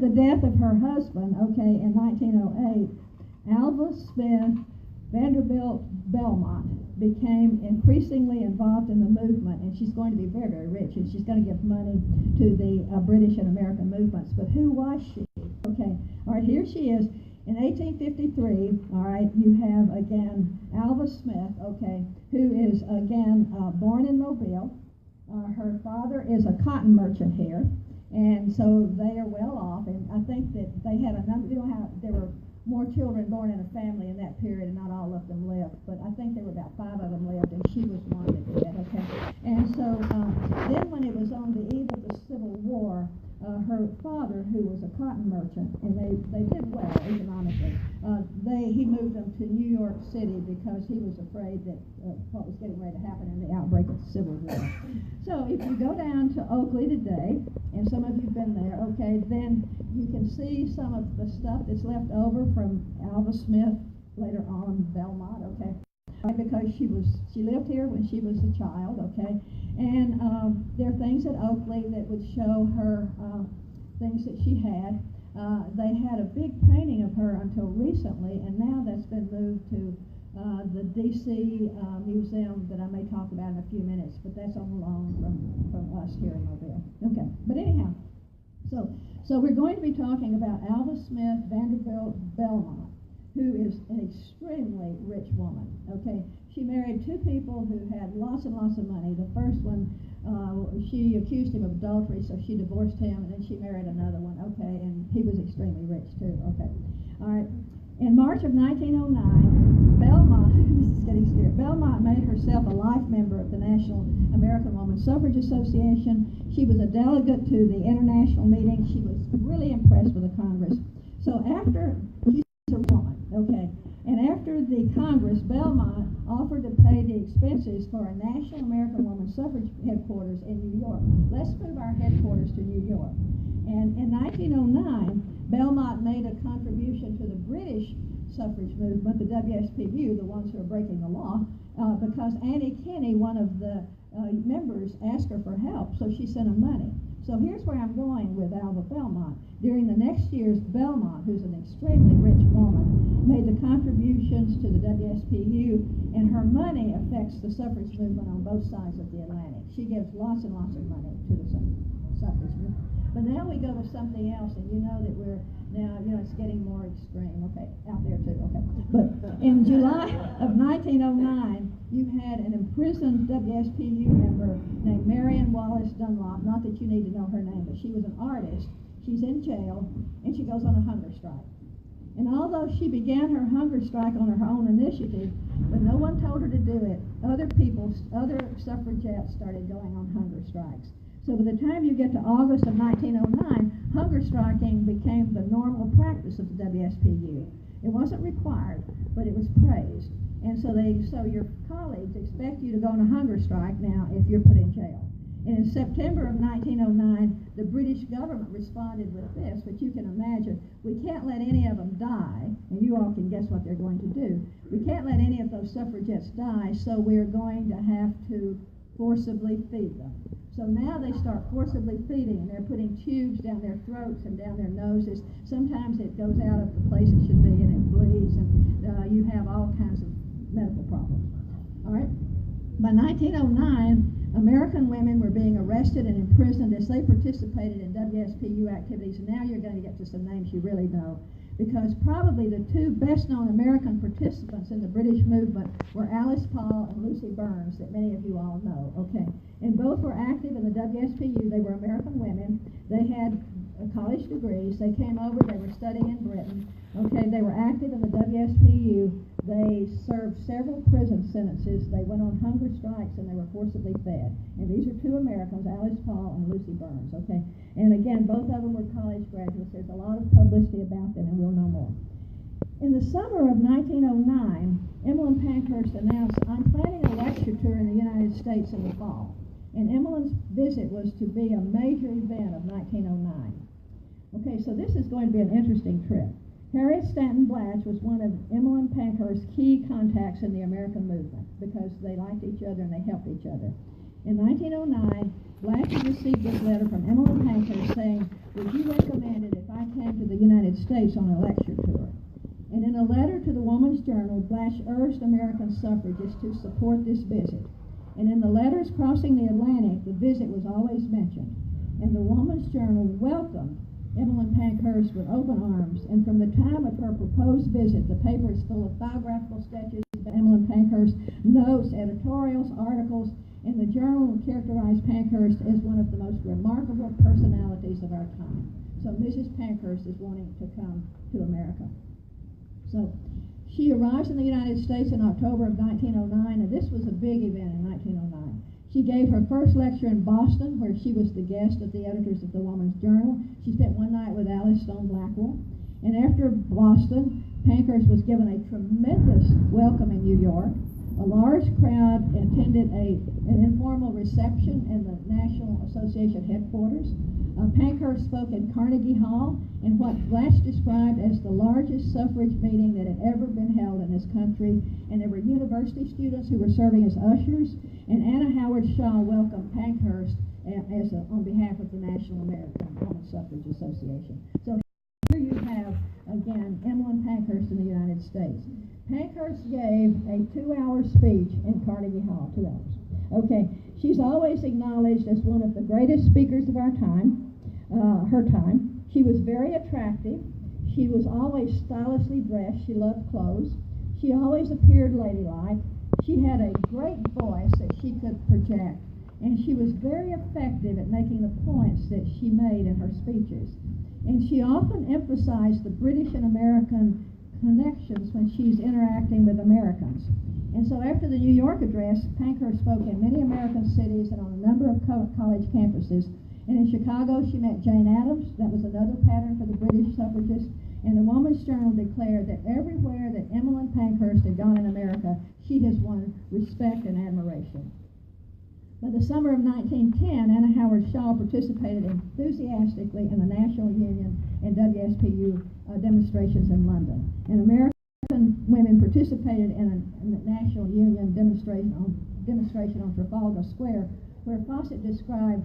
the death of her husband, okay, in 1908, Alva Smith Vanderbilt Belmont became increasingly involved in the movement, and she's going to be very, very rich, and she's going to give money to the British and American movements. But who was she? Okay, all right, here she is. In 1853, all right, you have, again, Alva Smith, okay, who is, again, born in Mobile. Her father is a cotton merchant here, and so they are well off, and I think that they had a number, you know how there were more children born in a family in that period, and not all of them lived, but I think there were about 5 of them lived, and she was one that did, okay? And so then when it was on the eve of the Civil War, her father, who was a cotton merchant, and they did well economically, he moved them to New York City because he was afraid that what was getting ready to happen in the outbreak of the Civil War. So if you go down to Oakley today, and some of you have been there, okay, then you can see some of the stuff that's left over from Alva Smith, later on Belmont, okay, because she lived here when she was a child, okay, and there are things at Oakley that would show her things that she had. They had a big painting of her until recently, and now that's been moved to the D.C. museum that I may talk about in a few minutes, but that's on loan from us here in Mobile. Okay, but anyhow, so we're going to be talking about Alva Smith Vanderbilt Belmont, who is an extremely rich woman, okay? She married 2 people who had lots and lots of money. The first one, she accused him of adultery, so she divorced him, and then she married another one, okay? And he was extremely rich, too, okay? All right. In March of 1909, Belmont made herself a life member of the National American Woman Suffrage Association. She was a delegate to the international meeting. She was really impressed with the Congress. So she's a woman, okay? And after the Congress, Belmont offered to pay the expenses for a National American Woman Suffrage headquarters in New York. Let's move our headquarters to New York. And in 1909, Belmont made a contribution to the British suffrage movement, the WSPU, the ones who are breaking the law, because Annie Kenney, one of the members, asked her for help, so she sent him money. So here's where I'm going with Alva Belmont. During the next years, Belmont, who's an extremely rich woman, made the contributions to the WSPU, and her money affects the suffrage movement on both sides of the Atlantic. She gives lots and lots of money to the suffrage movement. But now we go to something else, and you know that we're now, it's getting more extreme. Okay, out there too, okay. But in July of 1909, you had an imprisoned WSPU member named Marion Wallace Dunlop. Not that you need to know her name, but she was an artist. She's in jail, and she goes on a hunger strike. And although she began her hunger strike on her own initiative, but no one told her to do it, other suffragettes started going on hunger strikes. So by the time you get to August of 1909, hunger striking became the normal practice of the WSPU. It wasn't required, but it was praised. And so your colleagues expect you to go on a hunger strike now if you're put in jail. And in September of 1909, the British government responded with this, which you can imagine. We can't let any of them die, and you all can guess what they're going to do. We can't let any of those suffragettes die, so we're going to have to forcibly feed them. So now they start forcibly feeding, and they're putting tubes down their throats and down their noses. Sometimes it goes out of the place it should be, and it bleeds, and you have all kinds of medical problems. All right? By 1909, American women were being arrested and imprisoned as they participated in WSPU activities. And now you're going to get to some names you really know, because probably the 2 best-known American participants in the British movement were Alice Paul and Lucy Burns, that many of you all know, okay? And both were active in the WSPU. They were American women. They had college degrees. They came over. They were studying in Britain. Okay, they were active in the WSPU. They served several prison sentences. They went on hunger strikes, and they were forcibly fed. And these are 2 Americans, Alice Paul and Lucy Burns, okay? And again, both of them were college graduates. There's a lot of publicity about them, and we'll know more. In the summer of 1909, Emmeline Pankhurst announced, I'm planning a lecture tour in the United States in the fall. And Emmeline's visit was to be a major event of 1909. Okay, so this is going to be an interesting trip. Harriet Stanton Blatch was one of Emmeline Pankhurst's key contacts in the American movement because they liked each other and they helped each other. In 1909, Blatch received this letter from Emmeline Pankhurst saying, would you recommend it if I United States on a lecture tour. And in a letter to the Woman's Journal, Blash urged American suffragists to support this visit. And in the letters crossing the Atlantic, the visit was always mentioned. And the Woman's Journal welcomed Emmeline Pankhurst with open arms. And from the time of her proposed visit, the paper is full of biographical sketches of Emmeline Pankhurst, notes, editorials, articles, and the journal characterized Pankhurst as one of the most remarkable personalities of our time. So Mrs. Pankhurst is wanting to come to America. So she arrives in the United States in October of 1909, and this was a big event in 1909. She gave her first lecture in Boston, where she was the guest of the editors of the Woman's Journal. She spent one night with Alice Stone Blackwell. And after Boston, Pankhurst was given a tremendous welcome in New York. A large crowd attended an informal reception in the National Association headquarters. Pankhurst spoke in Carnegie Hall in what Blash described as the largest suffrage meeting that had ever been held in this country. And there were university students who were serving as ushers. And Anna Howard Shaw welcomed Pankhurst on behalf of the National American Woman Suffrage Association. So here you have, again, Emmeline Pankhurst in the United States. Pankhurst gave a 2-hour speech in Carnegie Hall, 2 hours. Okay, she's always acknowledged as one of the greatest speakers of our time, her time. She was very attractive. She was always stylishly dressed. She loved clothes. She always appeared ladylike. She had a great voice that she could project, and she was very effective at making the points that she made in her speeches. And she often emphasized the British and American connections when she's interacting with Americans. And so after the New York address, Pankhurst spoke in many American cities and on a number of college campuses. And in Chicago, she met Jane Addams. That was another pattern for the British suffragists. And the Woman's Journal declared that everywhere that Emmeline Pankhurst had gone in America, she has won respect and admiration. By the summer of 1910, Anna Howard Shaw participated enthusiastically in the National Union and WSPU demonstrations in London. And American women participated in the National Union demonstration on Trafalgar Square, where Fawcett described